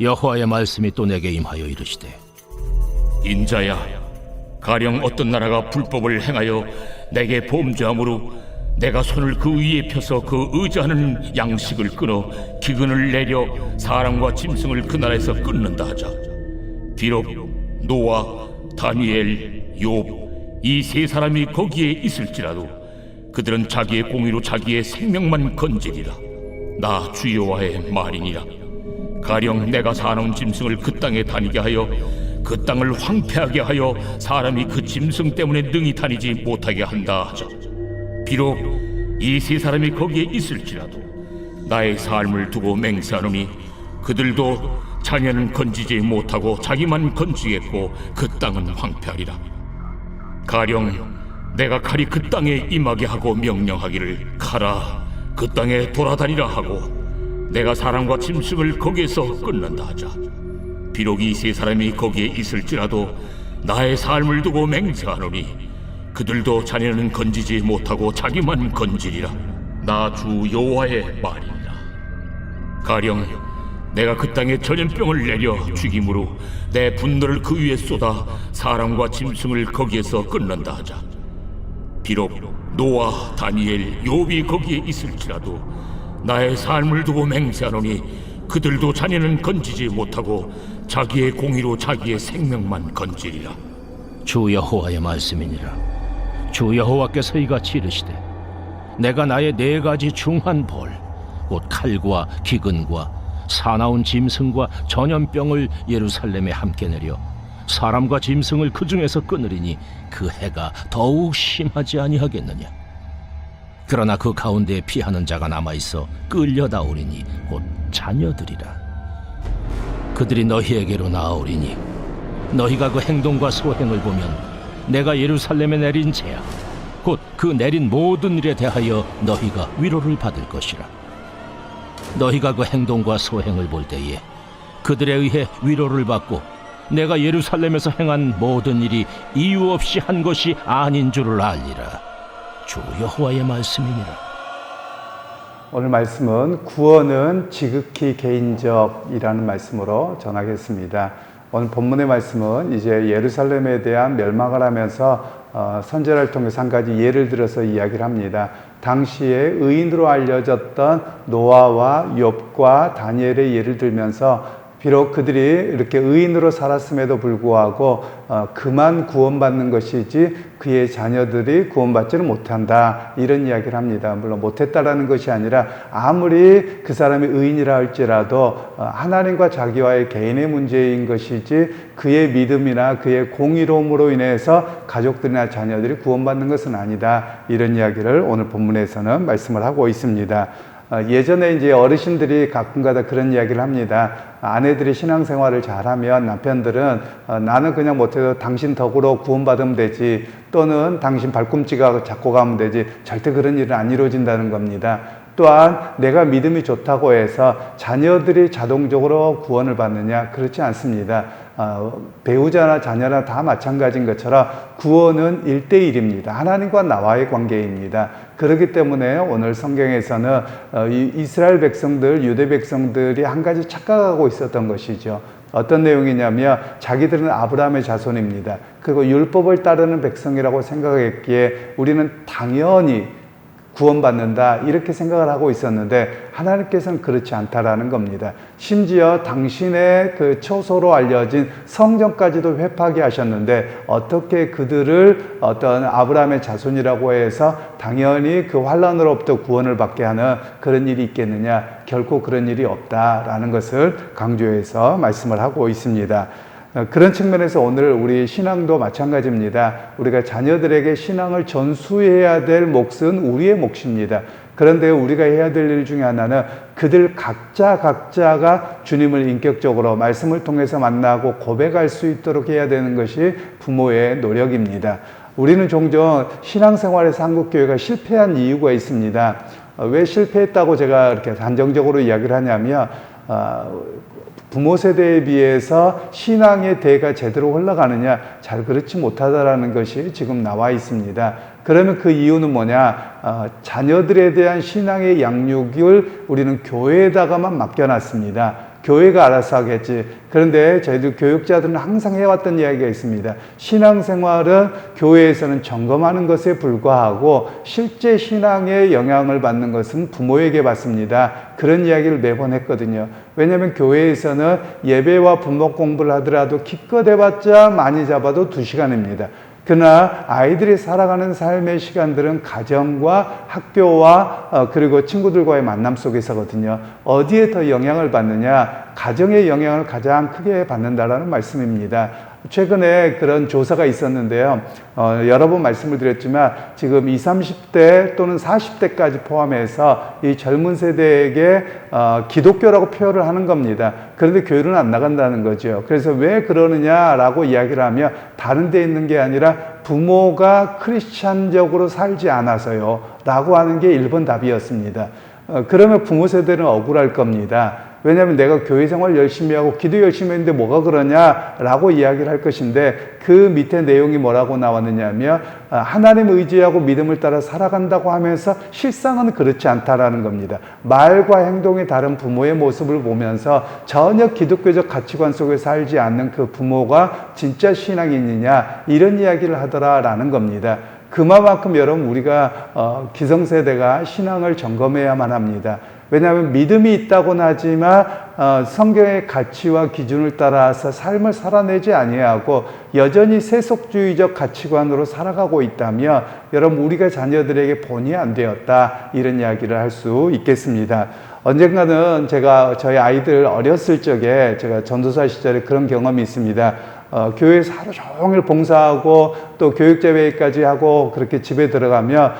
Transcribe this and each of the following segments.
여호와의 말씀이 또 내게 임하여 이르시되, 인자야, 가령 어떤 나라가 불법을 행하여 내게 범죄함으로 내가 손을 그 위에 펴서 그 의지하는 양식을 끊어 기근을 내려 사람과 짐승을 그 나라에서 끊는다 하자. 비록 노아, 다니엘, 욥 이 세 사람이 거기에 있을지라도 그들은 자기의 공의로 자기의 생명만 건지리라. 나 주 여호와의 말이니라. 가령 내가 사나운 짐승을 그 땅에 다니게 하여 그 땅을 황폐하게 하여 사람이 그 짐승 때문에 능히 다니지 못하게 한다 하자. 비록 이 세 사람이 거기에 있을지라도 나의 삶을 두고 맹세하노니 그들도 자녀는 건지지 못하고 자기만 건지겠고 그 땅은 황폐하리라. 가령 내가 칼이 그 땅에 임하게 하고 명령하기를 가라, 그 땅에 돌아다니라 하고 내가 사람과 짐승을 거기에서 끊는다 하자. 비록 이 세 사람이 거기에 있을지라도 나의 삶을 두고 맹세하노니 그들도 자녀는 건지지 못하고 자기만 건지리라. 나 주 여호와의 말이니라. 가령 내가 그 땅에 전염병을 내려 죽임으로 내 분노를 그 위에 쏟아 사람과 짐승을 거기에서 끊는다 하자. 비록 노아, 다니엘, 욥이 거기에 있을지라도 나의 삶을 두고 맹세하노니 그들도 자녀는 건지지 못하고 자기의 공의로 자기의 생명만 건지리라. 주 여호와의 말씀이니라. 주 여호와께서 이같이 이르시되, 내가 나의 네 가지 중한 벌, 곧 칼과 기근과 사나운 짐승과 전염병을 예루살렘에 함께 내려 사람과 짐승을 그 중에서 끊으리니 그 해가 더욱 심하지 아니하겠느냐. 그러나 그 가운데에 피하는 자가 남아있어 끌려다오리니 곧 자녀들이라. 그들이 너희에게로 나아오리니 너희가 그 행동과 소행을 보면 내가 예루살렘에 내린 재앙, 곧 그 내린 모든 일에 대하여 너희가 위로를 받을 것이라. 너희가 그 행동과 소행을 볼 때에 그들에 의해 위로를 받고 내가 예루살렘에서 행한 모든 일이 이유 없이 한 것이 아닌 줄을 알리라. 주 여호와의 말씀이니라. 오늘 말씀은 구원은 지극히 개인적이라는 말씀으로 전하겠습니다. 오늘 본문의 말씀은 이제 예루살렘에 대한 멸망을 하면서 선지자를 통해서 한 가지 예를 들어서 이야기를 합니다. 당시에 의인으로 알려졌던 노아와 욥과 다니엘의 예를 들면서 비록 그들이 이렇게 의인으로 살았음에도 불구하고 그만 구원받는 것이지 그의 자녀들이 구원받지는 못한다, 이런 이야기를 합니다. 물론 못했다라는 것이 아니라 아무리 그 사람이 의인이라 할지라도 하나님과 자기와의 개인의 문제인 것이지 그의 믿음이나 그의 공의로움으로 인해서 가족들이나 자녀들이 구원받는 것은 아니다, 이런 이야기를 오늘 본문에서는 말씀을 하고 있습니다. 예전에 이제 어르신들이 가끔가다 그런 이야기를 합니다. 아내들이 신앙생활을 잘하면 남편들은 나는 그냥 못해도 당신 덕으로 구원받으면 되지, 또는 당신 발꿈치가 잡고 가면 되지, 절대 그런 일은 안 이루어진다는 겁니다. 또한 내가 믿음이 좋다고 해서 자녀들이 자동적으로 구원을 받느냐, 그렇지 않습니다. 배우자나 자녀나 다 마찬가지인 것처럼 구원은 1대1입니다. 하나님과 나와의 관계입니다. 그렇기 때문에 오늘 성경에서는 이스라엘 백성들, 유대 백성들이 한 가지 착각하고 있었던 것이죠. 어떤 내용이냐면 자기들은 아브라함의 자손입니다. 그리고 율법을 따르는 백성이라고 생각했기에 우리는 당연히 구원받는다, 이렇게 생각을 하고 있었는데 하나님께서는 그렇지 않다라는 겁니다. 심지어 당신의 그 초소로 알려진 성전까지도 회파하게 하셨는데 어떻게 그들을 어떤 아브라함의 자손이라고 해서 당연히 그 환난으로부터 구원을 받게 하는 그런 일이 있겠느냐, 결코 그런 일이 없다라는 것을 강조해서 말씀을 하고 있습니다. 그런 측면에서 오늘 우리 신앙도 마찬가지입니다. 우리가 자녀들에게 신앙을 전수해야 될 몫은 우리의 몫입니다. 그런데 우리가 해야 될 일 중에 하나는 그들 각자가 주님을 인격적으로 말씀을 통해서 만나고 고백할 수 있도록 해야 되는 것이 부모의 노력입니다. 우리는 종종 신앙생활에서 한국교회가 실패한 이유가 있습니다. 왜 실패했다고 제가 이렇게 단정적으로 이야기를 하냐면 부모 세대에 비해서 신앙의 대가 제대로 흘러가느냐, 잘 그렇지 못하다라는 것이 지금 나와 있습니다. 그러면 그 이유는 뭐냐? 자녀들에 대한 신앙의 양육을 우리는 교회에다가만 맡겨놨습니다. 교회가 알아서 하겠지. 그런데 저희들 교육자들은 항상 해왔던 이야기가 있습니다. 신앙생활은 교회에서는 점검하는 것에 불과하고 실제 신앙에 영향을 받는 것은 부모에게 받습니다. 그런 이야기를 매번 했거든요. 왜냐하면 교회에서는 예배와 분목 공부를 하더라도 기껏 해봤자 많이 잡아도 2시간입니다. 그러나 아이들이 살아가는 삶의 시간들은 가정과 학교와 그리고 친구들과의 만남 속에서거든요. 어디에 더 영향을 받느냐? 가정의 영향을 가장 크게 받는다라는 말씀입니다. 최근에 그런 조사가 있었는데요. 여러 번 말씀을 드렸지만 지금 20, 30대 또는 40대까지 포함해서 이 젊은 세대에게 기독교라고 표현을 하는 겁니다. 그런데 교회는 안 나간다는 거죠. 그래서 왜 그러느냐라고 이야기를 하면 다른 데 있는 게 아니라 부모가 크리스찬적으로 살지 않아서요 라고 하는 게 1번 답이었습니다. 그러면 부모 세대는 억울할 겁니다. 왜냐하면 내가 교회 생활 열심히 하고 기도 열심히 했는데 뭐가 그러냐라고 이야기를 할 것인데 그 밑에 내용이 뭐라고 나왔느냐 하면 하나님 의지하고 믿음을 따라 살아간다고 하면서 실상은 그렇지 않다라는 겁니다. 말과 행동이 다른 부모의 모습을 보면서 전혀 기독교적 가치관 속에 살지 않는 그 부모가 진짜 신앙인이냐 이런 이야기를 하더라라는 겁니다. 그만큼 여러분 우리가 기성세대가 신앙을 점검해야만 합니다. 왜냐하면 믿음이 있다고는 하지만 성경의 가치와 기준을 따라서 삶을 살아내지 아니하고 여전히 세속주의적 가치관으로 살아가고 있다면 여러분 우리가 자녀들에게 본이 안 되었다 이런 이야기를 할 수 있겠습니다. 언젠가는 제가 저희 아이들 어렸을 적에 제가 전도사 시절에 그런 경험이 있습니다. 교회에서 하루 종일 봉사하고 또 교육제회까지 하고 그렇게 집에 들어가면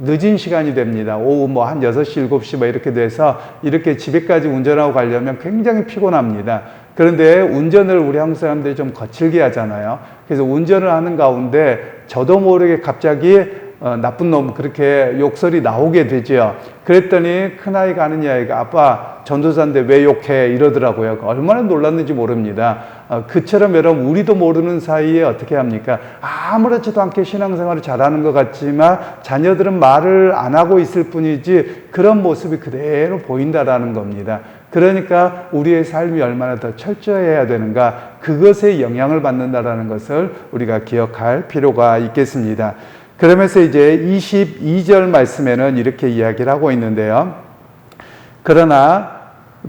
늦은 시간이 됩니다. 오후 뭐 한 6시, 7시 뭐 이렇게 돼서 이렇게 집에까지 운전하고 가려면 굉장히 피곤합니다. 그런데 운전을 우리 한국 사람들이 좀 거칠게 하잖아요. 그래서 운전을 하는 가운데 저도 모르게 갑자기 나쁜 놈 그렇게 욕설이 나오게 되죠. 그랬더니 큰아이가 하는 이야기가 아빠 전도사인데 왜 욕해 이러더라고요. 얼마나 놀랐는지 모릅니다. 그처럼 여러분 우리도 모르는 사이에 어떻게 합니까? 아무렇지도 않게 신앙생활을 잘하는 것 같지만 자녀들은 말을 안 하고 있을 뿐이지 그런 모습이 그대로 보인다라는 겁니다. 그러니까 우리의 삶이 얼마나 더 철저해야 되는가 그것에 영향을 받는다라는 것을 우리가 기억할 필요가 있겠습니다. 그러면서 이제 22절 말씀에는 이렇게 이야기를 하고 있는데요. 그러나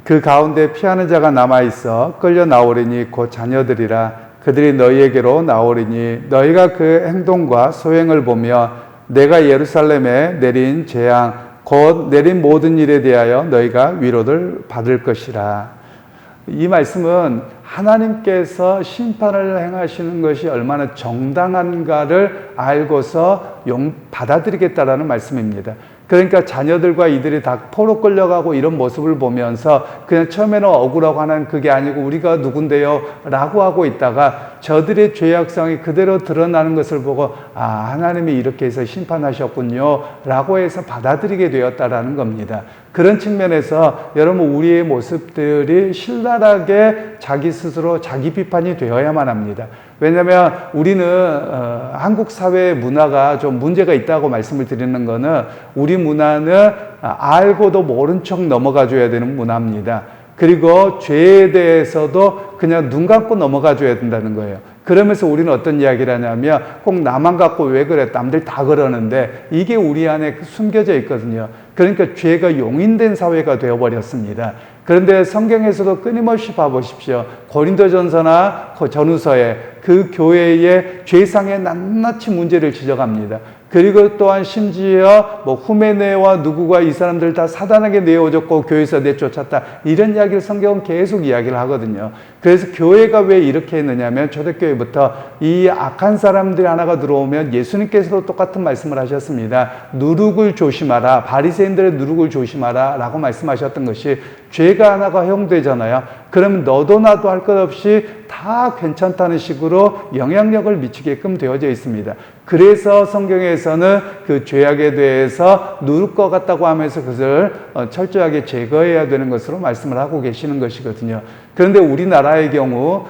그 가운데 피하는 자가 남아있어 끌려 나오리니 곧 자녀들이라 그들이 너희에게로 나오리니 너희가 그 행동과 소행을 보며 내가 예루살렘에 내린 재앙 곧 내린 모든 일에 대하여 너희가 위로를 받을 것이라. 이 말씀은 하나님께서 심판을 행하시는 것이 얼마나 정당한가를 알고서 받아들이겠다라는 말씀입니다. 그러니까 자녀들과 이들이 다 포로 끌려가고 이런 모습을 보면서 그냥 처음에는 억울하고 하는 그게 아니고 우리가 누군데요? 라고 하고 있다가 저들의 죄악성이 그대로 드러나는 것을 보고 하나님이 이렇게 해서 심판하셨군요. 라고 해서 받아들이게 되었다라는 겁니다. 그런 측면에서 여러분 우리의 모습들이 신랄하게 자기 스스로 자기 비판이 되어야만 합니다. 왜냐하면 우리는 한국 사회의 문화가 좀 문제가 있다고 말씀을 드리는 거는 우리 문화는 알고도 모른 척 넘어가 줘야 되는 문화입니다. 그리고 죄에 대해서도 그냥 눈 감고 넘어가 줘야 된다는 거예요. 그러면서 우리는 어떤 이야기를 하냐면 꼭 나만 갖고 왜 그래? 남들 다 그러는데 이게 우리 안에 숨겨져 있거든요. 그러니까 죄가 용인된 사회가 되어버렸습니다. 그런데 성경에서도 끊임없이 봐보십시오. 고린도전서나 전후서에 그 교회의 죄상에 낱낱이 문제를 지적합니다. 그리고 또한 심지어 후메네와 누구가 이 사람들 다 사단에게 내어줬고 교회에서 내쫓았다. 이런 이야기를 성경은 계속 이야기를 하거든요. 그래서 교회가 왜 이렇게 했느냐면 초대교회부터 이 악한 사람들이 하나가 들어오면 예수님께서도 똑같은 말씀을 하셨습니다. 누룩을 조심하라. 바리새인들의 누룩을 조심하라 라고 말씀하셨던 것이 죄가 하나가 허용되잖아요. 그러면 너도 나도 할 것 없이 다 괜찮다는 식으로 영향력을 미치게끔 되어져 있습니다. 그래서 성경에서는 그 죄악에 대해서 누를 것 같다고 하면서 그것을 철저하게 제거해야 되는 것으로 말씀을 하고 계시는 것이거든요. 그런데 우리나라의 경우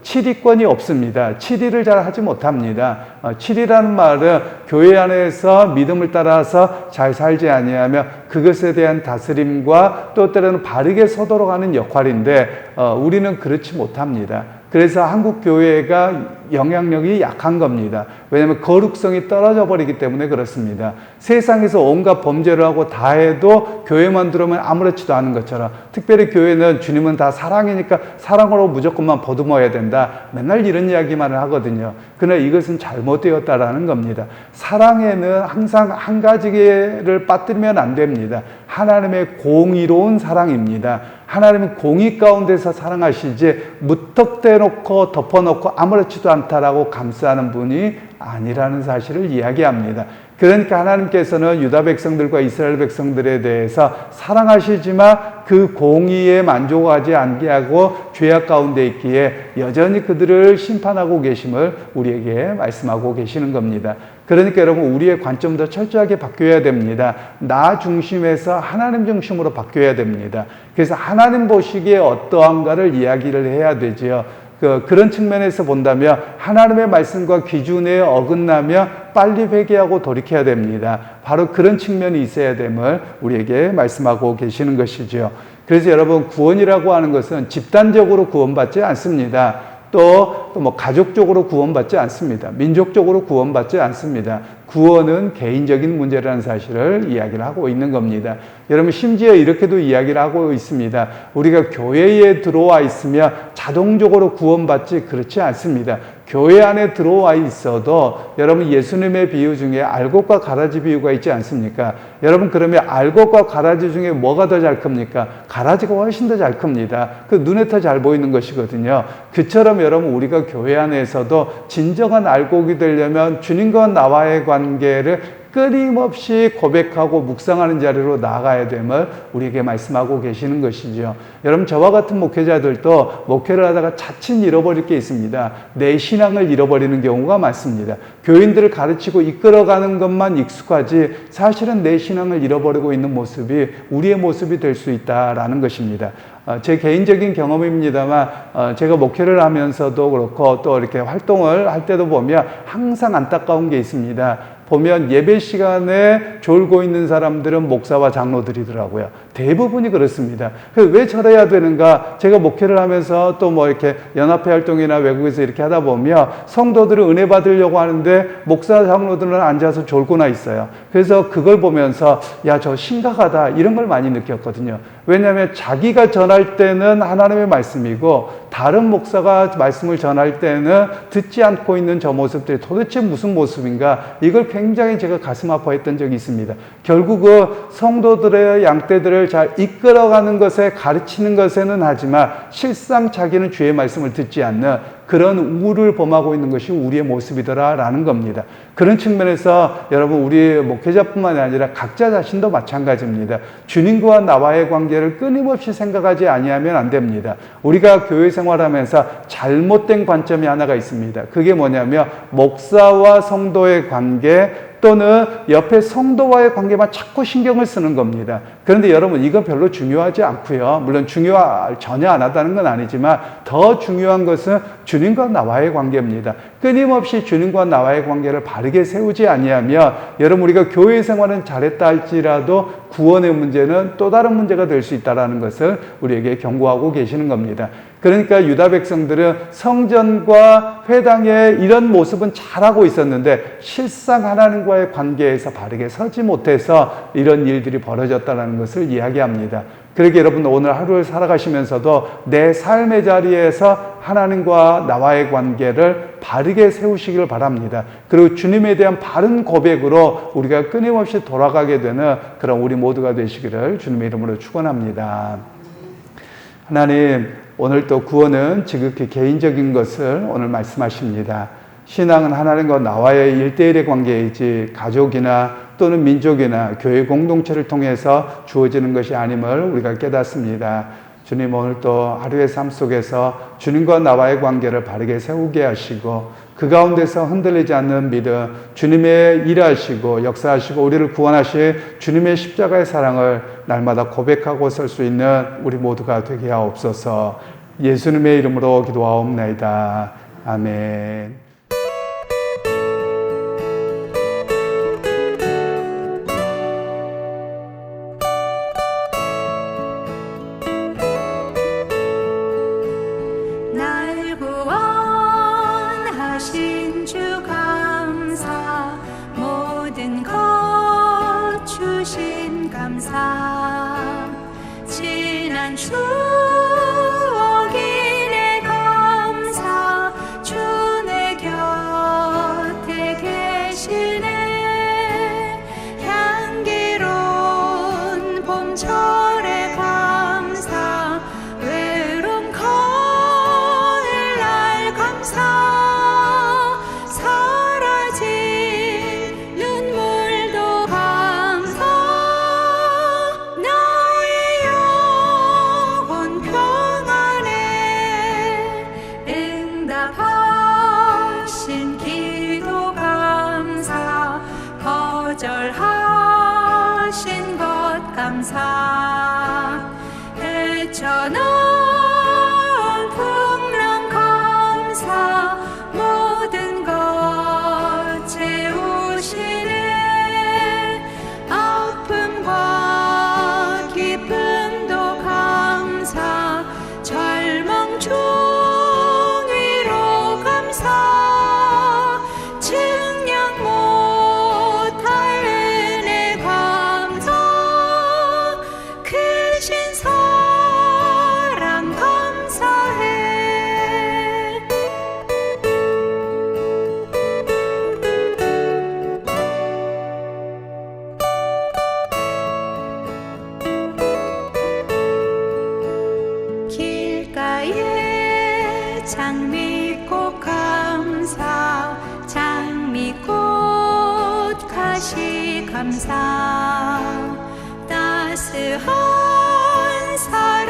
7위권이 없습니다. 7위를 잘 하지 못합니다. 7위라는 말은 교회 안에서 믿음을 따라서 잘 살지 아니하며 그것에 대한 다스림과 또 때로는 바르게 서도록 하는 역할인데 우리는 그렇지 못합니다. 그래서 한국 교회가 영향력이 약한 겁니다. 왜냐하면 거룩성이 떨어져 버리기 때문에 그렇습니다. 세상에서 온갖 범죄를 하고 다 해도 교회만 들어오면 아무렇지도 않은 것처럼, 특별히 교회는 주님은 다 사랑이니까 사랑으로 무조건만 보듬어야 된다, 맨날 이런 이야기만을 하거든요. 그러나 이것은 잘못되었다라는 겁니다. 사랑에는 항상 한 가지를 빠뜨리면 안 됩니다. 하나님의 공의로운 사랑입니다. 하나님은 공의 가운데서 사랑하시지 무턱대놓고 덮어놓고 아무렇지도 않다라고 감싸는 분이 아니라는 사실을 이야기합니다. 그러니까 하나님께서는 유다 백성들과 이스라엘 백성들에 대해서 사랑하시지만 그 공의에 만족하지 않게 하고 죄악 가운데 있기에 여전히 그들을 심판하고 계심을 우리에게 말씀하고 계시는 겁니다. 그러니까 여러분, 우리의 관점도 철저하게 바뀌어야 됩니다. 나 중심에서 하나님 중심으로 바뀌어야 됩니다. 그래서 하나님 보시기에 어떠한가를 이야기를 해야 되지요. 그런 측면에서 본다면 하나님의 말씀과 기준에 어긋나며 빨리 회개하고 돌이켜야 됩니다. 바로 그런 측면이 있어야 됨을 우리에게 말씀하고 계시는 것이죠. 그래서 여러분, 구원이라고 하는 것은 집단적으로 구원받지 않습니다. 또 뭐 가족적으로 구원받지 않습니다. 민족적으로 구원받지 않습니다. 구원은 개인적인 문제라는 사실을 이야기를 하고 있는 겁니다. 여러분, 심지어 이렇게도 이야기를 하고 있습니다. 우리가 교회에 들어와 있으며 자동적으로 구원받지, 그렇지 않습니다. 교회 안에 들어와 있어도 여러분, 예수님의 비유 중에 알곡과 가라지 비유가 있지 않습니까? 여러분, 그러면 알곡과 가라지 중에 뭐가 더 잘 큽니까? 가라지가 훨씬 더 잘 큽니다. 그 눈에 더 잘 보이는 것이거든요. 그처럼 여러분, 우리가 교회 안에서도 진정한 알곡이 되려면 주님과 나와의 관계를 끊임없이 고백하고 묵상하는 자리로 나아가야 됨을 우리에게 말씀하고 계시는 것이죠. 여러분, 저와 같은 목회자들도 목회를 하다가 자칫 잃어버릴 게 있습니다. 내 신앙을 잃어버리는 경우가 많습니다. 교인들을 가르치고 이끌어가는 것만 익숙하지 사실은 내 신앙을 잃어버리고 있는 모습이 우리의 모습이 될 수 있다라는 것입니다. 제 개인적인 경험입니다만 제가 목회를 하면서도 그렇고 또 이렇게 활동을 할 때도 보면 항상 안타까운 게 있습니다. 보면 예배 시간에 졸고 있는 사람들은 목사와 장로들이더라고요. 대부분이 그렇습니다. 왜 저래야 되는가? 제가 목회를 하면서 또 뭐 이렇게 연합회 활동이나 외국에서 이렇게 하다 보면 성도들은 은혜 받으려고 하는데 목사 장로들은 앉아서 졸고나 있어요. 그래서 그걸 보면서 야, 저 심각하다, 이런 걸 많이 느꼈거든요. 왜냐하면 자기가 전할 때는 하나님의 말씀이고 다른 목사가 말씀을 전할 때는 듣지 않고 있는 저 모습들이 도대체 무슨 모습인가, 이걸 굉장히 제가 가슴 아파했던 적이 있습니다. 결국은 성도들의 양떼들을 잘 이끌어가는 것에, 가르치는 것에는 하지만 실상 자기는 주의 말씀을 듣지 않는 그런 우를 범하고 있는 것이 우리의 모습이더라라는 겁니다. 그런 측면에서 여러분, 우리 목회자뿐만 아니라 각자 자신도 마찬가지입니다. 주님과 나와의 관계를 끊임없이 생각하지 아니하면 안 됩니다. 우리가 교회 생활하면서 잘못된 관점이 하나가 있습니다. 그게 뭐냐면 목사와 성도의 관계, 또는 옆에 성도와의 관계만 자꾸 신경을 쓰는 겁니다. 그런데 여러분, 이건 별로 중요하지 않고요. 물론 전혀 안 하다는 건 아니지만 더 중요한 것은 주님과 나와의 관계입니다. 끊임없이 주님과 나와의 관계를 바르게 세우지 아니하면 여러분, 우리가 교회 생활은 잘했다 할지라도 구원의 문제는 또 다른 문제가 될 수 있다는 것을 우리에게 경고하고 계시는 겁니다. 그러니까 유다 백성들은 성전과 회당의 이런 모습은 잘하고 있었는데 실상 하나님과의 관계에서 바르게 서지 못해서 이런 일들이 벌어졌다는 것을 이야기합니다. 그러게 여러분, 오늘 하루를 살아가시면서도 내 삶의 자리에서 하나님과 나와의 관계를 바르게 세우시길 바랍니다. 그리고 주님에 대한 바른 고백으로 우리가 끊임없이 돌아가게 되는 그런 우리 모두가 되시기를 주님의 이름으로 축원합니다. 하나님, 오늘 또 구원은 지극히 개인적인 것을 오늘 말씀하십니다. 신앙은 하나님과 나와의 일대일의 관계이지 가족이나 또는 민족이나 교회 공동체를 통해서 주어지는 것이 아님을 우리가 깨닫습니다. 주님, 오늘 또 하루의 삶 속에서 주님과 나와의 관계를 바르게 세우게 하시고 그 가운데서 흔들리지 않는 믿음, 주님의 일하시고 역사하시고 우리를 구원하신 주님의 십자가의 사랑을 날마다 고백하고 설 수 있는 우리 모두가 되게 하옵소서. 예수님의 이름으로 기도하옵나이다. 아멘. 날 구원하신 주 감사, 모든 것 주신 감사, 지난 추억이네 감사, 주 내 곁에 계시네. 향기로운 봄철의 감사, 외로움 가을날 감사, 사라진 눈물도 감사, 나의 영혼 평안에 응답하신 기도 감사, 거절하신 것 감사, 헤쳐나온 풍랑 감사, 모든 것 채우시네. 아픔과 기쁨도 감사, 절망 중 위로 감사, 증량 못할 은혜 감사, 크신 사랑 감사해. 길가에 장미꽃 감사, 장미꽃 가시 감사, 따스한 사랑